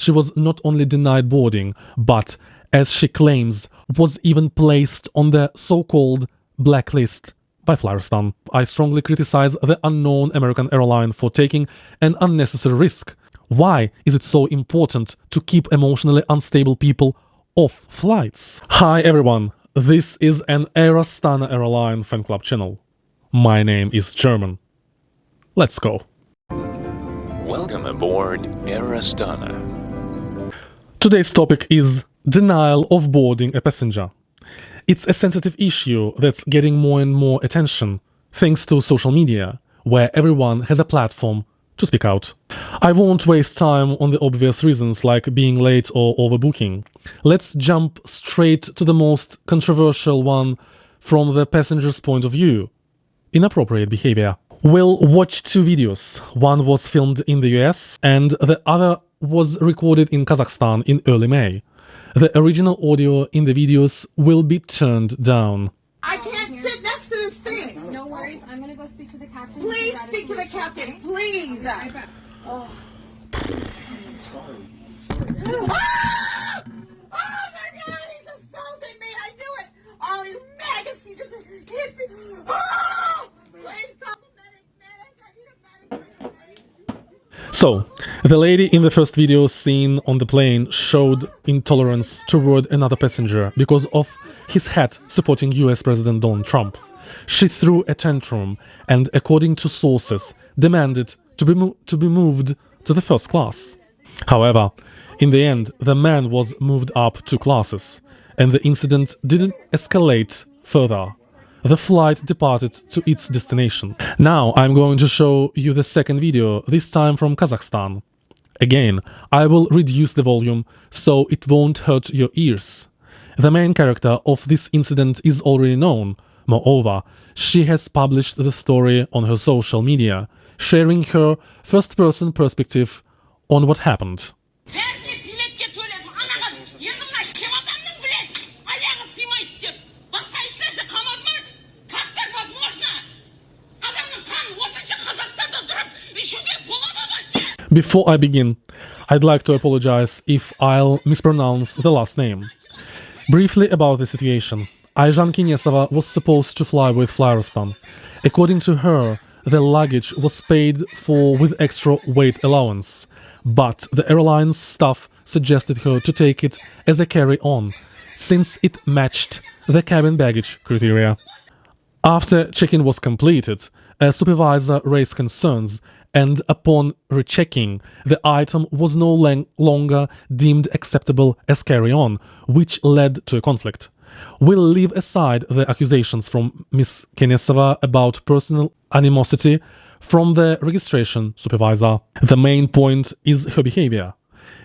she was not only denied boarding, but, as she claims, was even placed on the so-called blacklist by Airline. I strongly criticize the unknown American airline for taking an unnecessary risk. Why is it so important to keep emotionally unstable people off flights? Hi everyone, this is an Astana airline fan club channel. My name is German. Let's go. Welcome aboard Airastana. Today's topic is denial of boarding a passenger. It's a sensitive issue that's getting more and more attention thanks to social media, where everyone has a platform to speak out. I won't waste time on the obvious reasons like being late or overbooking. Let's jump straight to the most controversial one from the passenger's point of view: inappropriate behavior. We'll watch two videos. One was filmed in the US and the other was recorded in Kazakhstan in early May. The original audio in the videos will be turned down. I can't sit next to this thing. No worries. I'm going to go speak to the captain. Please speak to the captain, please. Oh. Ah! Oh my God, he's assaulting me. I knew it. All these maggots, you just hit me. Oh! Please stop. So, the lady in the first video seen on the plane showed intolerance toward another passenger because of his hat supporting US President Donald Trump. She threw a tantrum and, according to sources, demanded to be moved to the first class. However, in the end, the man was moved up 2 classes, and the incident didn't escalate further. The flight departed to its destination. Now I'm going to show you the second video, this time from Kazakhstan. Again, I will reduce the volume so it won't hurt your ears. The main character of this incident is already known. Moreover, she has published the story on her social media, sharing her first-person perspective on what happened. Before I begin, I'd like to apologize if I'll mispronounce the last name. Briefly about the situation. Ayjan Kinesova was supposed to fly with Airline. According to her, the luggage was paid for with extra weight allowance, but the airline's staff suggested her to take it as a carry-on, since it matched the cabin baggage criteria. After check-in was completed, a supervisor raised concerns, and upon rechecking, the item was no longer deemed acceptable as carry-on, which led to a conflict. We'll leave aside the accusations from Ms. Kinesova about personal animosity from the registration supervisor. The main point is her behavior.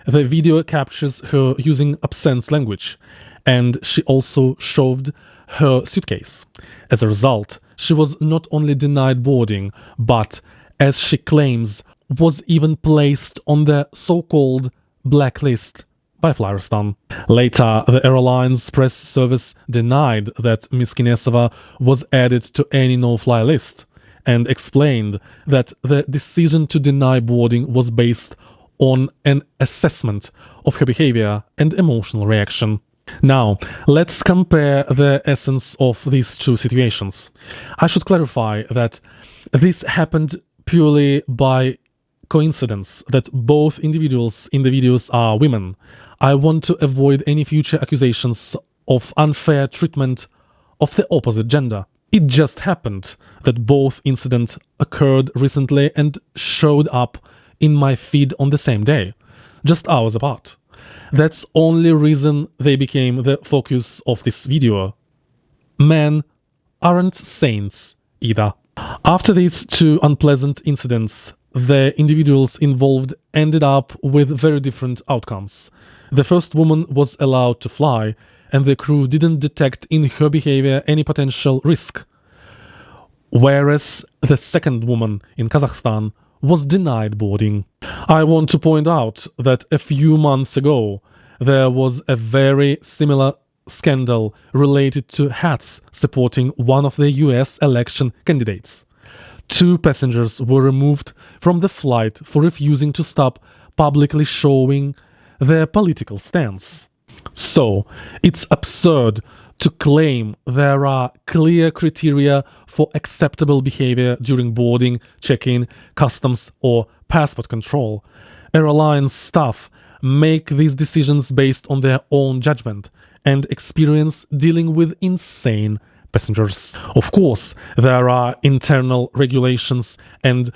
The video captures her using obscene language, and she also shoved her suitcase. As a result, she was not only denied boarding, but, as she claims, was even placed on the so-called blacklist by Airline. Later, the airline's press service denied that Ms. Kinesova was added to any no-fly list and explained that the decision to deny boarding was based on an assessment of her behavior and emotional reaction. Now, let's compare the essence of these two situations. I should clarify that this happened purely by coincidence, that both individuals in the videos are women. I want to avoid any future accusations of unfair treatment of the opposite gender. It just happened that both incidents occurred recently and showed up in my feed on the same day, just hours apart. That's only reason they became the focus of this video. Men aren't saints either. After these two unpleasant incidents, the individuals involved ended up with very different outcomes. The first woman was allowed to fly, and the crew didn't detect in her behavior any potential risk. Whereas the second woman in Kazakhstan was denied boarding. I want to point out that a few months ago, there was a very similar scandal related to hats supporting one of the US election candidates. 2 passengers were removed from the flight for refusing to stop publicly showing their political stance. So, it's absurd to claim there are clear criteria for acceptable behavior during boarding, check-in, customs, or passport control. Airlines staff make these decisions based on their own judgment and experience dealing with insane passengers. Of course, there are internal regulations and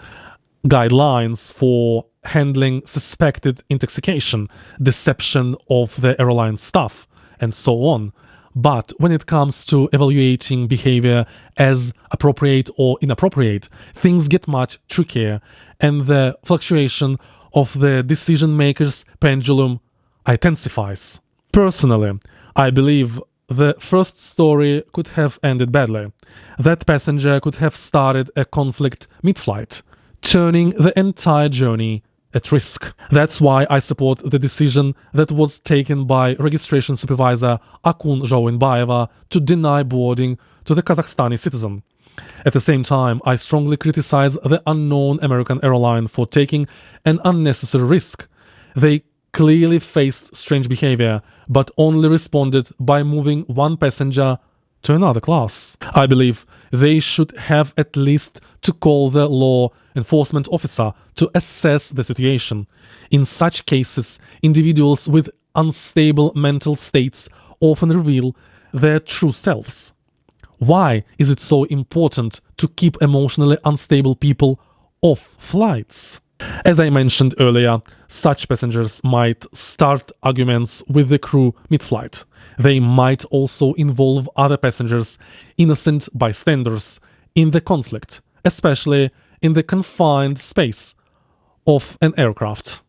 guidelines for handling suspected intoxication, deception of the airline staff, and so on. But when it comes to evaluating behavior as appropriate or inappropriate, things get much trickier, and the fluctuation of the decision maker's pendulum intensifies. Personally, I believe the first story could have ended badly. That passenger could have started a conflict mid-flight, turning the entire journey at risk. That's why I support the decision that was taken by registration supervisor Akun Zhouinbayeva to deny boarding to the Kazakhstani citizen. At the same time, I strongly criticize the unknown American airline for taking an unnecessary risk. They clearly faced strange behavior, but only responded by moving one passenger to another class. I believe they should have at least to call the law enforcement officer to assess the situation. In such cases, individuals with unstable mental states often reveal their true selves. Why is it so important to keep emotionally unstable people off flights? As I mentioned earlier, such passengers might start arguments with the crew mid-flight. They might also involve other passengers, innocent bystanders, in the conflict, especially in the confined space of an aircraft.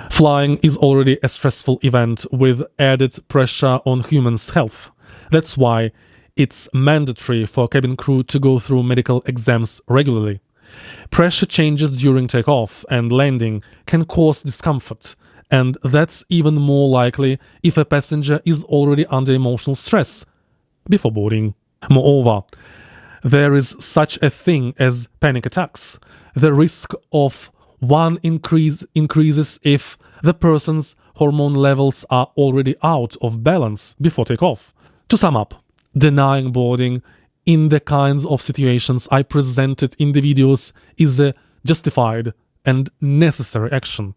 Flying is already a stressful event with added pressure on humans' health. That's why it's mandatory for cabin crew to go through medical exams regularly. Pressure changes during takeoff and landing can cause discomfort, and that's even more likely if a passenger is already under emotional stress before boarding. Moreover, there is such a thing as panic attacks. The risk of one increases if the person's hormone levels are already out of balance before takeoff. To sum up, denying boarding in the kinds of situations I presented in the videos is a justified and necessary action.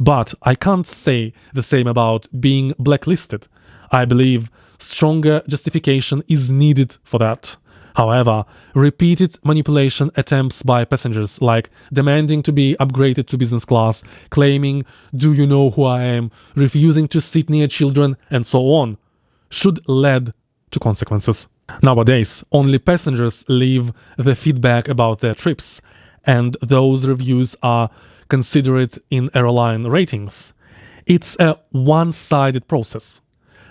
But I can't say the same about being blacklisted. I believe stronger justification is needed for that. However, repeated manipulation attempts by passengers, like demanding to be upgraded to business class, claiming, "Do you know who I am?", refusing to sit near children, and so on, should lead to consequences. Nowadays, only passengers leave the feedback about their trips, and those reviews are considered in airline ratings. It's a one-sided process.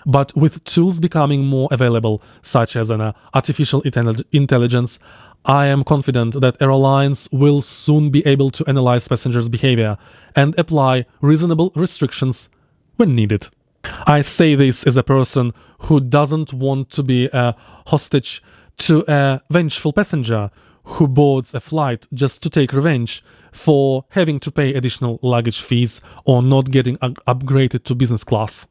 But with tools becoming more available, such as an artificial intelligence, I am confident that airlines will soon be able to analyze passengers' behavior and apply reasonable restrictions when needed. I say this as a person who doesn't want to be a hostage to a vengeful passenger who boards a flight just to take revenge for having to pay additional luggage fees or not getting upgraded to business class.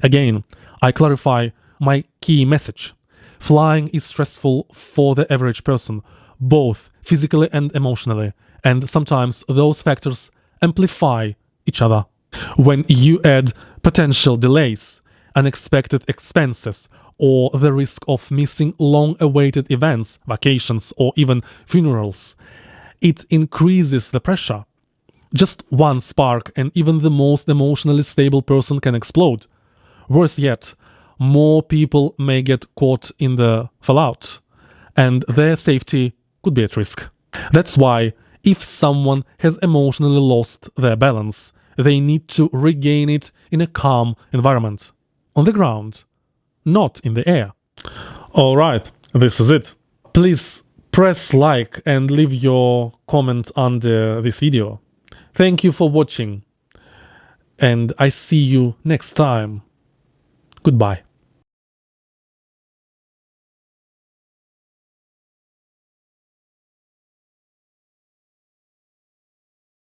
Again, I clarify my key message. Flying is stressful for the average person, both physically and emotionally, and sometimes those factors amplify each other. When you add potential delays, unexpected expenses, or the risk of missing long-awaited events, vacations, or even funerals, it increases the pressure. Just one spark and even the most emotionally stable person can explode. Worse yet, more people may get caught in the fallout, and their safety could be at risk. That's why, if someone has emotionally lost their balance, they need to regain it in a calm environment, on the ground, not in the air. Alright, this is it. Please press like and leave your comment under this video. Thank you for watching, and I see you next time. Goodbye.